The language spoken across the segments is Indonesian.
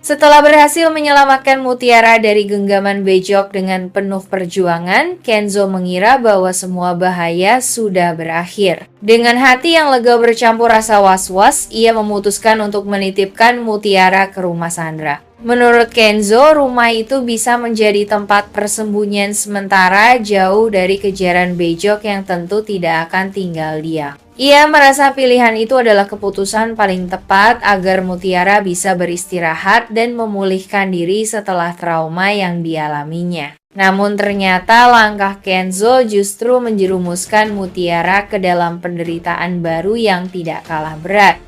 Setelah berhasil menyelamatkan Mutiara dari genggaman Bejok dengan penuh perjuangan, Kenzo mengira bahwa semua bahaya sudah berakhir. Dengan hati yang lega bercampur rasa was-was, ia memutuskan untuk menitipkan Mutiara ke rumah Sandra. Menurut Kenzo, rumah itu bisa menjadi tempat persembunyian sementara jauh dari kejaran Bejok yang tentu tidak akan tinggal diam. Ia merasa pilihan itu adalah keputusan paling tepat agar Mutiara bisa beristirahat dan memulihkan diri setelah trauma yang dialaminya. Namun ternyata langkah Kenzo justru menjerumuskan Mutiara ke dalam penderitaan baru yang tidak kalah berat.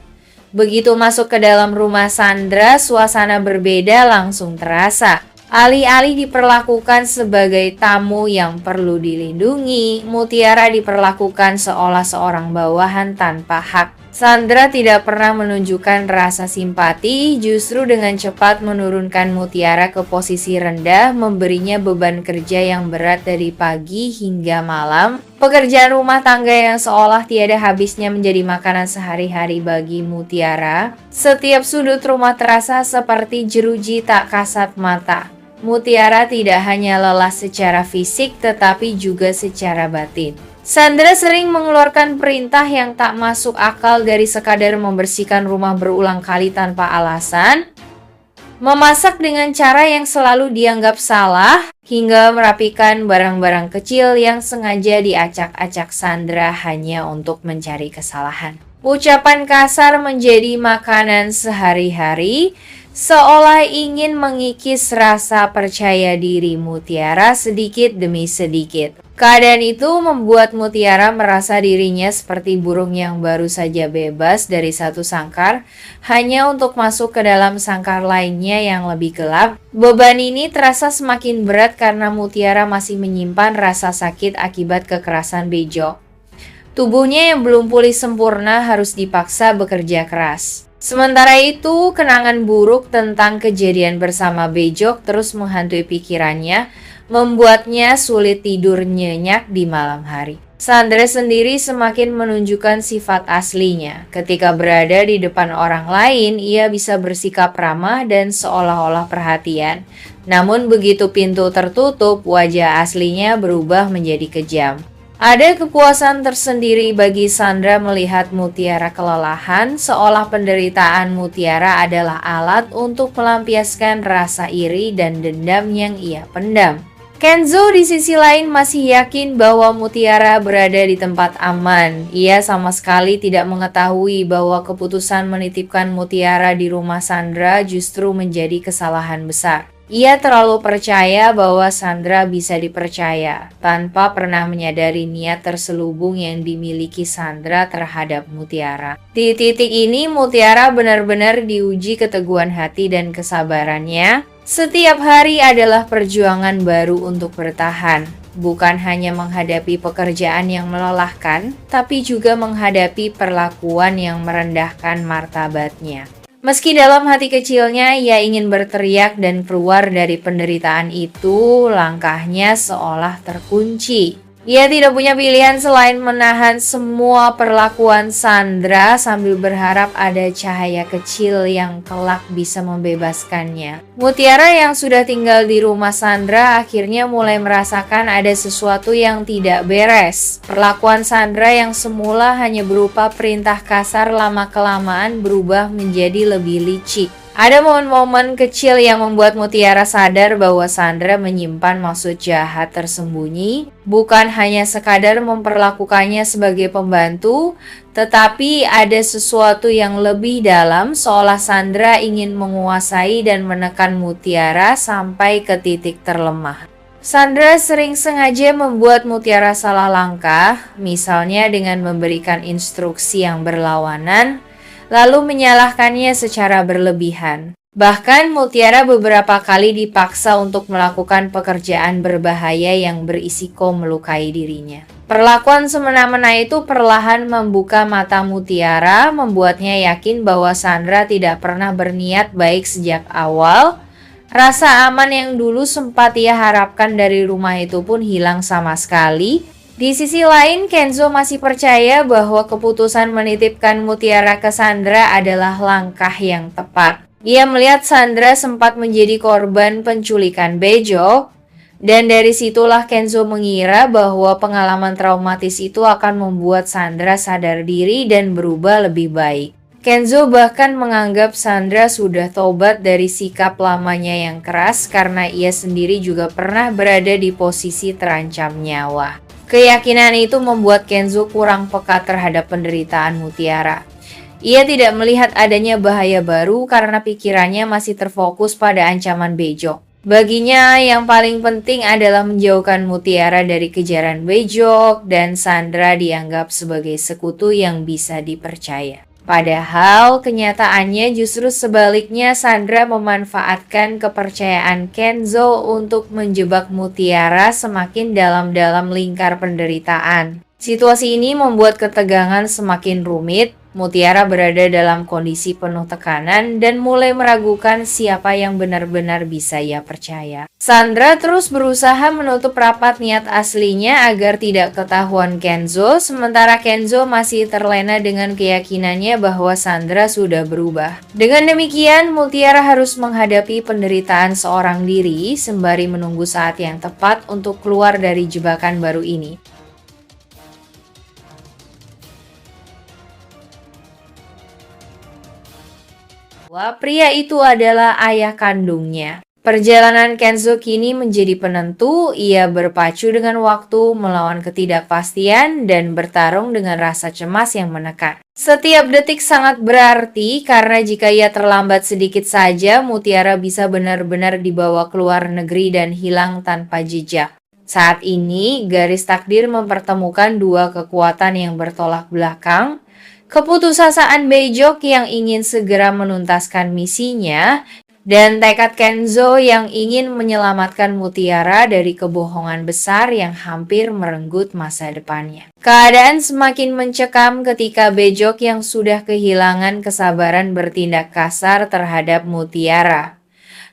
Begitu masuk ke dalam rumah Sandra, suasana berbeda langsung terasa. Alih-alih diperlakukan sebagai tamu yang perlu dilindungi, Mutiara diperlakukan seolah seorang bawahan tanpa hak. Sandra tidak pernah menunjukkan rasa simpati, justru dengan cepat menurunkan Mutiara ke posisi rendah, memberinya beban kerja yang berat dari pagi hingga malam. Pekerjaan rumah tangga yang seolah tiada habisnya menjadi makanan sehari-hari bagi Mutiara. Setiap sudut rumah terasa seperti jeruji tak kasat mata. Mutiara tidak hanya lelah secara fisik tetapi juga secara batin. Sandra sering mengeluarkan perintah yang tak masuk akal, dari sekadar membersihkan rumah berulang kali tanpa alasan, memasak dengan cara yang selalu dianggap salah, hingga merapikan barang-barang kecil yang sengaja diacak-acak Sandra hanya untuk mencari kesalahan. Ucapan kasar menjadi makanan sehari-hari, seolah ingin mengikis rasa percaya diri Mutiara sedikit demi sedikit. Keadaan itu membuat Mutiara merasa dirinya seperti burung yang baru saja bebas dari satu sangkar, hanya untuk masuk ke dalam sangkar lainnya yang lebih gelap. Beban ini terasa semakin berat karena Mutiara masih menyimpan rasa sakit akibat kekerasan Bejok. Tubuhnya yang belum pulih sempurna harus dipaksa bekerja keras. Sementara itu, kenangan buruk tentang kejadian bersama Bejok terus menghantui pikirannya, membuatnya sulit tidur nyenyak di malam hari. Sandra sendiri semakin menunjukkan sifat aslinya. Ketika berada di depan orang lain, ia bisa bersikap ramah dan seolah-olah perhatian. Namun begitu pintu tertutup, wajah aslinya berubah menjadi kejam. Ada kepuasan tersendiri bagi Sandra melihat Mutiara kelelahan, seolah penderitaan Mutiara adalah alat untuk melampiaskan rasa iri dan dendam yang ia pendam. Kenzo di sisi lain masih yakin bahwa Mutiara berada di tempat aman. Ia sama sekali tidak mengetahui bahwa keputusan menitipkan Mutiara di rumah Sandra justru menjadi kesalahan besar. Ia terlalu percaya bahwa Sandra bisa dipercaya, tanpa pernah menyadari niat terselubung yang dimiliki Sandra terhadap Mutiara. Di titik ini, Mutiara benar-benar diuji keteguhan hati dan kesabarannya. Setiap hari adalah perjuangan baru untuk bertahan, bukan hanya menghadapi pekerjaan yang melelahkan, tapi juga menghadapi perlakuan yang merendahkan martabatnya. Meski dalam hati kecilnya ia ingin berteriak dan keluar dari penderitaan itu, langkahnya seolah terkunci. Ia tidak punya pilihan selain menahan semua perlakuan Sandra sambil berharap ada cahaya kecil yang kelak bisa membebaskannya. Mutiara yang sudah tinggal di rumah Sandra akhirnya mulai merasakan ada sesuatu yang tidak beres. Perlakuan Sandra yang semula hanya berupa perintah kasar lama-kelamaan berubah menjadi lebih licik. Ada momen-momen kecil yang membuat Mutiara sadar bahwa Sandra menyimpan maksud jahat tersembunyi, bukan hanya sekadar memperlakukannya sebagai pembantu, tetapi ada sesuatu yang lebih dalam, seolah Sandra ingin menguasai dan menekan Mutiara sampai ke titik terlemah. Sandra sering sengaja membuat Mutiara salah langkah, misalnya dengan memberikan instruksi yang berlawanan, lalu menyalahkannya secara berlebihan. Bahkan Mutiara beberapa kali dipaksa untuk melakukan pekerjaan berbahaya yang berisiko melukai dirinya. Perlakuan semena-mena itu perlahan membuka mata Mutiara, membuatnya yakin bahwa Sandra tidak pernah berniat baik sejak awal. Rasa aman yang dulu sempat ia harapkan dari rumah itu pun hilang sama sekali. Di sisi lain, Kenzo masih percaya bahwa keputusan menitipkan Mutiara ke Sandra adalah langkah yang tepat. Ia melihat Sandra sempat menjadi korban penculikan Bejok, dan dari situlah Kenzo mengira bahwa pengalaman traumatis itu akan membuat Sandra sadar diri dan berubah lebih baik. Kenzo bahkan menganggap Sandra sudah tobat dari sikap lamanya yang keras karena ia sendiri juga pernah berada di posisi terancam nyawa. Keyakinan itu membuat Kenzo kurang peka terhadap penderitaan Mutiara. Ia tidak melihat adanya bahaya baru karena pikirannya masih terfokus pada ancaman Bejok. Baginya, yang paling penting adalah menjauhkan Mutiara dari kejaran Bejok, dan Sandra dianggap sebagai sekutu yang bisa dipercaya. Padahal kenyataannya justru sebaliknya, Sandra memanfaatkan kepercayaan Kenzo untuk menjebak Mutiara semakin dalam lingkar penderitaan. Situasi ini membuat ketegangan semakin rumit. Mutiara berada dalam kondisi penuh tekanan dan mulai meragukan siapa yang benar-benar bisa ia percaya. Sandra terus berusaha menutup rapat niat aslinya agar tidak ketahuan Kenzo, sementara Kenzo masih terlena dengan keyakinannya bahwa Sandra sudah berubah. Dengan demikian, Mutiara harus menghadapi penderitaan seorang diri sembari menunggu saat yang tepat untuk keluar dari jebakan baru ini. Pria itu adalah ayah kandungnya. Perjalanan Kenzo kini menjadi penentu. Ia berpacu dengan waktu, melawan ketidakpastian, dan bertarung dengan rasa cemas yang menekan. Setiap detik sangat berarti karena jika ia terlambat sedikit saja, Mutiara bisa benar-benar dibawa keluar negeri dan hilang tanpa jejak. Saat ini, garis takdir mempertemukan dua kekuatan yang bertolak belakang. Keputusasaan Bejok yang ingin segera menuntaskan misinya, dan tekad Kenzo yang ingin menyelamatkan Mutiara dari kebohongan besar yang hampir merenggut masa depannya. Keadaan semakin mencekam ketika Bejok yang sudah kehilangan kesabaran bertindak kasar terhadap Mutiara.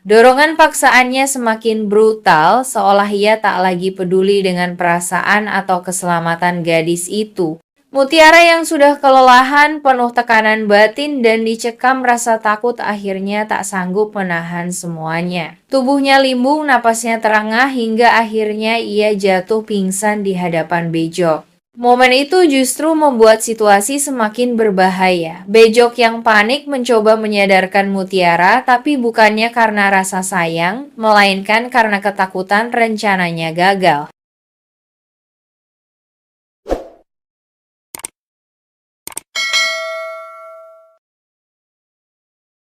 Dorongan paksaannya semakin brutal, seolah ia tak lagi peduli dengan perasaan atau keselamatan gadis itu. Mutiara yang sudah kelelahan, penuh tekanan batin, dan dicekam rasa takut akhirnya tak sanggup menahan semuanya. Tubuhnya limbung, napasnya terengah, hingga akhirnya ia jatuh pingsan di hadapan Bejok. Momen itu justru membuat situasi semakin berbahaya. Bejok yang panik mencoba menyadarkan Mutiara, tapi bukannya karena rasa sayang, melainkan karena ketakutan rencananya gagal.